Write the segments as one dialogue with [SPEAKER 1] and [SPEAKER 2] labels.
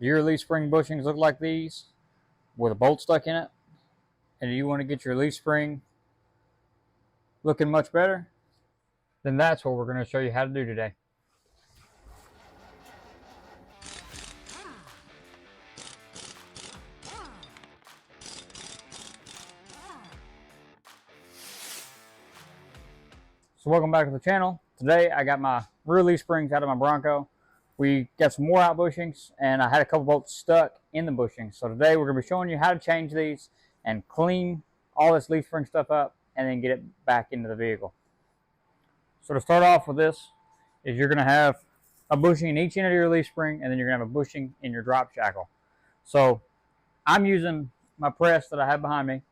[SPEAKER 1] Do your leaf spring bushings look like these with a bolt stuck in it? And do you want to get your leaf spring looking much better? Then that's what we're going to show you how to do today. So welcome back to the channel. Today I got my rear leaf springs out of my Bronco. We got some more out bushings and I had a couple bolts stuck in the bushings. So today we're going to be showing you how to change these and clean all this leaf spring stuff up and then get it back into the vehicle. So to start off with this is you're going to have a bushing in each end of your leaf spring and then you're going to have a bushing in your drop shackle. So I'm using my press that I have behind me.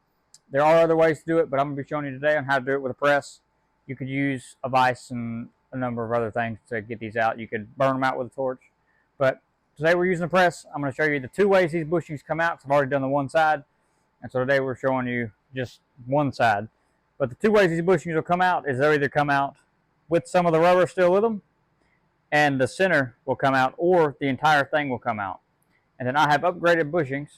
[SPEAKER 1] There are other ways to do it, but I'm going to be showing you today on how to do it with a press. You could use a vise and a number of other things to get these out. You could burn them out with a torch. But today we're using a press. I'm going to show you the two ways these bushings come out, because I've already done the one side. And so today we're showing you just one side. But the two ways these bushings will come out is they'll either come out with some of the rubber still with them, and the center will come out, or the entire thing will come out. And then I have upgraded bushings.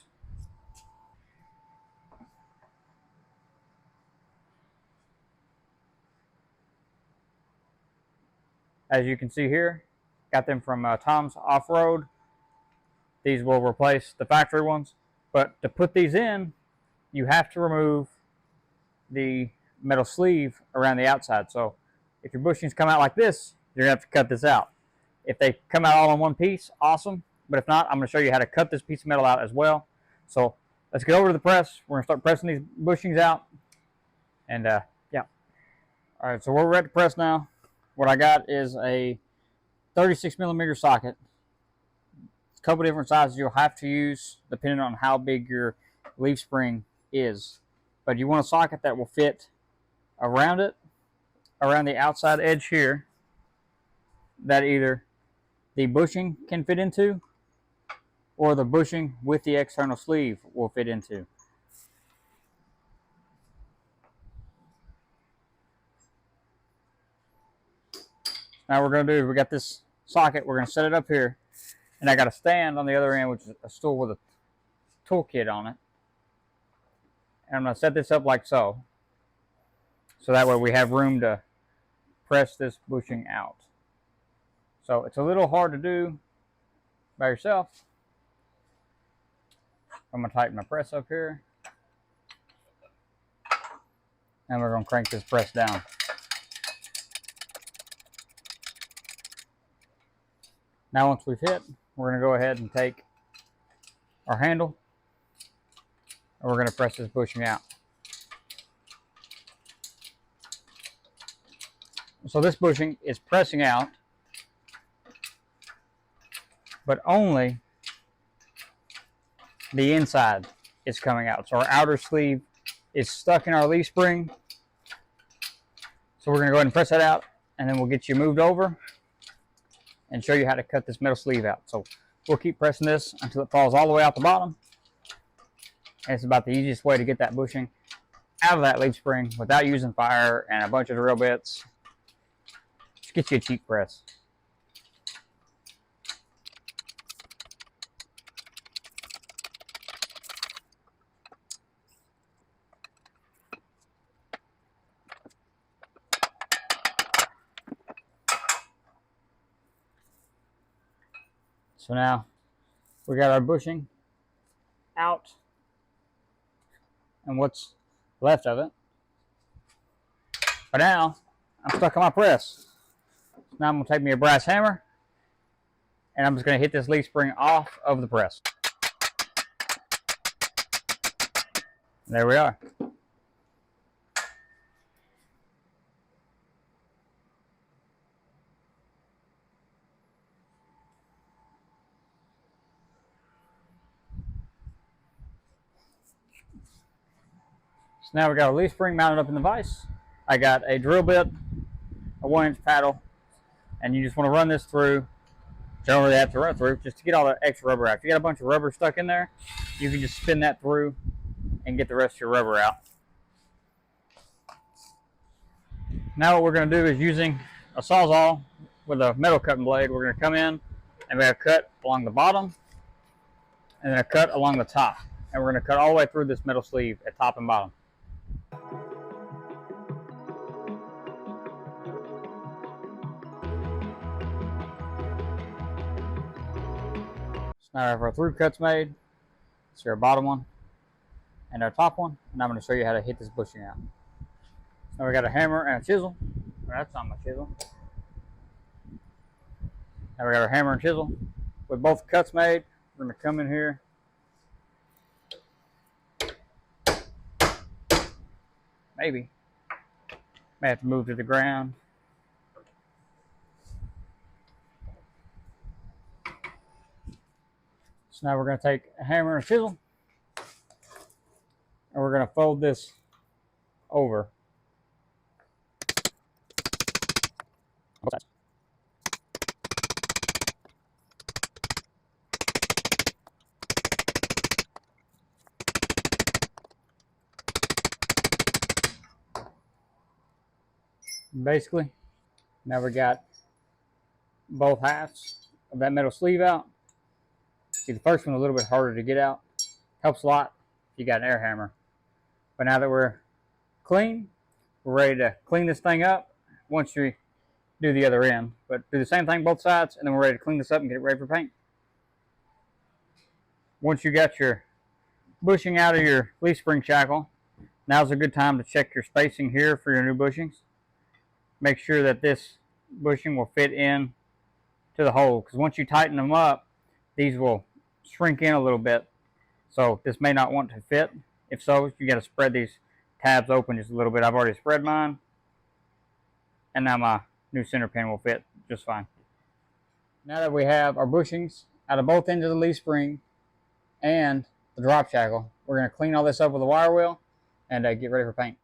[SPEAKER 1] As you can see here, got them from Tom's Off-Road. These will replace the factory ones. But to put these in, you have to remove the metal sleeve around the outside. So if your bushings come out like this, you're going to have to cut this out. If they come out all in one piece, awesome. But if not, I'm going to show you how to cut this piece of metal out as well. So let's get over to the press. We're going to start pressing these bushings out. And yeah. All right, so we're at the press now. What I got is a 36mm socket. A couple different sizes you'll have to use depending on how big your leaf spring is. But you want a socket that will fit around it, around the outside edge here, that either the bushing can fit into or the bushing with the external sleeve will fit into. Now what we're going to do is we got this socket, we're going to set it up here, and I got a stand on the other end, which is a stool with a toolkit on it. And I'm going to set this up like so. So that way we have room to press this bushing out. So it's a little hard to do by yourself. I'm going to tighten my press up here. And we're going to crank this press down. Now once we've hit, we're going to go ahead and take our handle and we're going to press this bushing out. So this bushing is pressing out, but only the inside is coming out. So our outer sleeve is stuck in our leaf spring. So we're going to go ahead and press that out, and then we'll get you moved over and show you how to cut this metal sleeve out. So we'll keep pressing this until it falls all the way out the bottom. And it's about the easiest way to get that bushing out of that leaf spring without using fire and a bunch of drill bits. Just get you a cheap press. So now we got our bushing out and what's left of it. But now I'm stuck on my press. So now I'm going to take me a brass hammer and I'm just going to hit this leaf spring off of the press. There we are. So now we got a leaf spring mounted up in the vise. I got a drill bit, a 1-inch paddle, and you just want to run this through. Generally have to run through just to get all the extra rubber out. If you got a bunch of rubber stuck in there, you can just spin that through and get the rest of your rubber out. Now what we're going to do is using a Sawzall with a metal cutting blade, we're going to come in and we're going to cut along the bottom and then a cut along the top. And we're going to cut all the way through this metal sleeve at top and bottom. So now we have our through cuts made. It's our bottom one and our top one. And I'm going to show you how to hit this bushing out. So now we got a hammer and a chisel. Well, that's not my chisel. Now we got our hammer and chisel. With both cuts made, we're going to come in here. Maybe. May have to move to the ground. So now we're going to take a hammer and a chisel, and we're going to fold this over. Both sides. Basically, now we got both halves of that metal sleeve out. See, the first one's a little bit harder to get out. Helps a lot if you got an air hammer. But now that we're clean, we're ready to clean this thing up once you do the other end. But do the same thing both sides, and then we're ready to clean this up and get it ready for paint. Once you got your bushing out of your leaf spring shackle, now's a good time to check your spacing here for your new bushings. Make sure that this bushing will fit in to the hole, because once you tighten them up, these will shrink in a little bit. So this may not want to fit. If so, you got to spread these tabs open just a little bit. I've already spread mine, and now my new center pin will fit just fine. Now that we have our bushings out of both ends of the leaf spring and the drop shackle, we're going to clean all this up with a wire wheel and get ready for paint.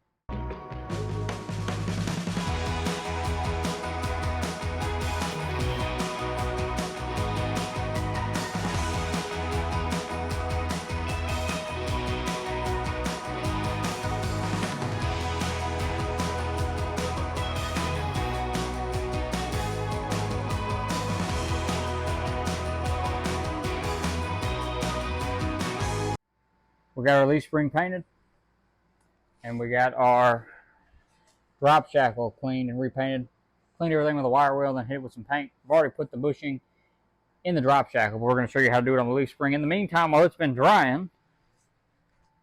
[SPEAKER 1] We got our leaf spring painted, and we got our drop shackle cleaned and repainted. Cleaned everything with a wire wheel, then hit it with some paint. I've already put the bushing in the drop shackle, but we're going to show you how to do it on the leaf spring. In the meantime, while it's been drying,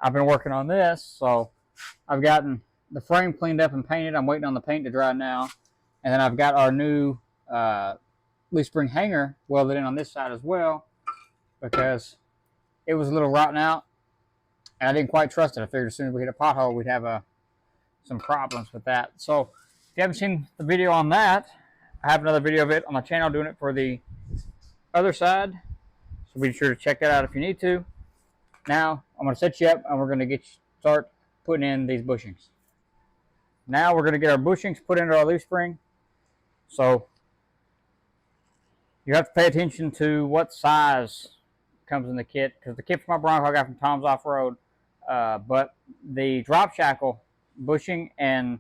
[SPEAKER 1] I've been working on this. So I've gotten the frame cleaned up and painted. I'm waiting on the paint to dry now. And then I've got our new leaf spring hanger welded in on this side as well, because it was a little rotten out. And I didn't quite trust it. I figured as soon as we hit a pothole, we'd have some problems with that. So if you haven't seen the video on that, I have another video of it on my channel doing it for the other side. So be sure to check that out if you need to. Now, I'm going to set you up, and we're going to start putting in these bushings. Now we're going to get our bushings put into our leaf spring. So you have to pay attention to what size comes in the kit, because the kit for my Bronco I got from Tom's Off-Road. But the drop shackle bushing and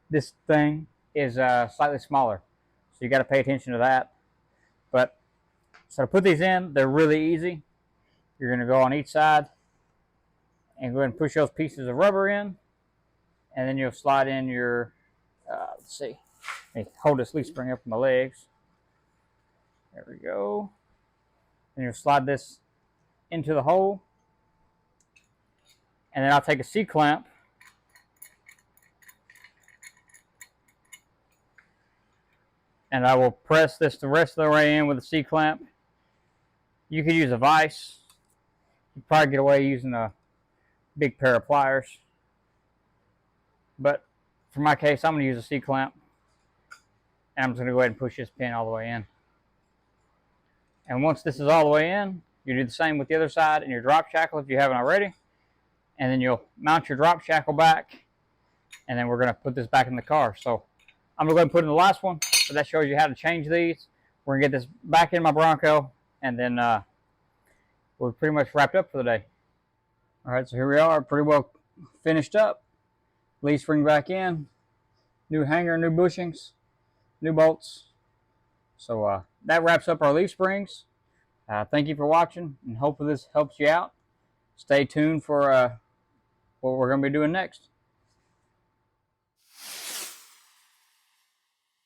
[SPEAKER 1] this thing is slightly smaller, so you got to pay attention to that. But so to put these in, they're really easy. You're going to go on each side and go ahead and push those pieces of rubber in, and then you'll slide in your let's see, let me hold this leaf spring up with my legs. There we go. And you'll slide this into the hole. And then I'll take a C-clamp and I will press this the rest of the way in with a C-clamp. You could use a vise. You'd probably get away using a big pair of pliers. But for my case, I'm going to use a C-clamp. And I'm just going to go ahead and push this pin all the way in. And once this is all the way in, you do the same with the other side and your drop shackle if you haven't already. And then you'll mount your drop shackle back, and then we're going to put this back in the car. So I'm going to go ahead and put in the last one, but that shows you how to change these. We're going to get this back in my Bronco, and then we're pretty much wrapped up for the day. All right, so here we are, pretty well finished up. Leaf spring back in, new hanger, new bushings, new bolts. So that wraps up our leaf springs. Thank you for watching, and hopefully this helps you out. Stay tuned for what we're going to be doing next.